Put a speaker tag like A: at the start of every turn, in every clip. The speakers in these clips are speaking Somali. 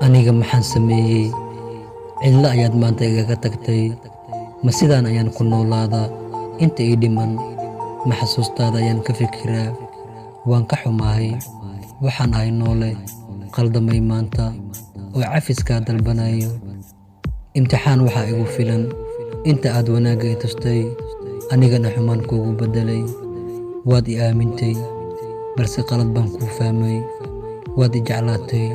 A: aniga maxaan sameeyey cidla ayaad maanta igaga tagtay ma sidaan ayaan ku noolaadaa inta ii dhiman ma xasuustaada ayaan ka fikiraa waan ka xumahay waxaan ahay noole qaldamay maanta oo cafiskaa dalbanayo imtixaan waxaa igu filan inta aad wanaagga i tustay anigana xumaan kuugu beddelay waad i aamintay balse qalad baan kuu fahmay waad i jeclaatay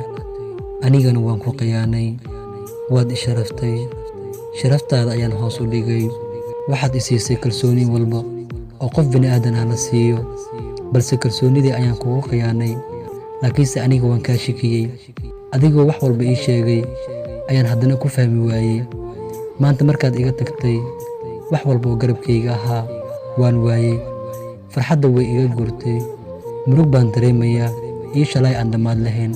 A: anigana waan ku khiyaanay waad i sharaftay sharaftaada ayaan hoos u dhigay waxaad i siisay kalsooni walba oo qof bini'aadan ah la siiyo balse kalsoonidii ayaan kugu khiyaanay laakiinse aniga waan kaa shikiyey adigoo wax walba ii sheegay ayaan haddana ku fahmi waayey maanta markaad iga tagtay wax walba oo garabkayga ahaa waan waayey farxadda way iga gurtay murug baan dareemayaa ii shalay aan dhammaad lahayn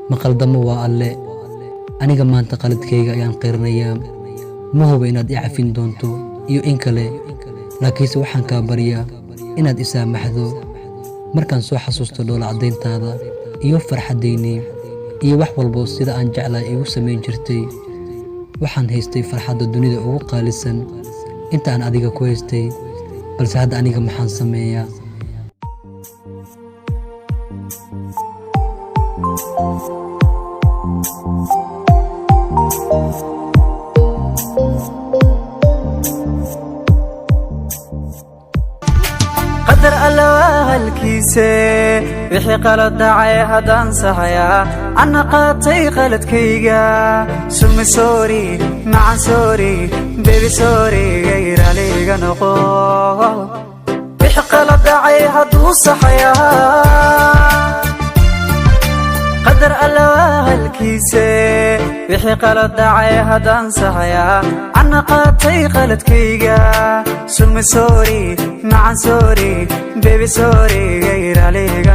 A: ma qaldamo waa alle aniga maanta qaladkayga ayaan qiranayaa ma huba inaad i cafin doonto iyo in kale laakiinse waxaan kaa baryaa inaad i saamaxdo markaan soo xasuusto dhoola caddayntaada iyo farxaddaynii iyo wax walbo sida aan jeclaa igu samayn jirtay waxaan haystay farxadda dunida ugu qaalisan inta aan adiga ku haystay balse hadda aniga maxaan sameeyaa
B: قدر الله الكيسة وحي قلت دعي هدان صحيا عنا قاتي قلت كيغا سمي سوري مع سوري بيبي سوري غير عليك نقو وحي قلت دعي هدو صحيا قدر الله الكيسة وحي قلت دعي هدان صحيا عنا قاتي قلت كيغا سمي سوري مع سوري بيبي سوري غير عليك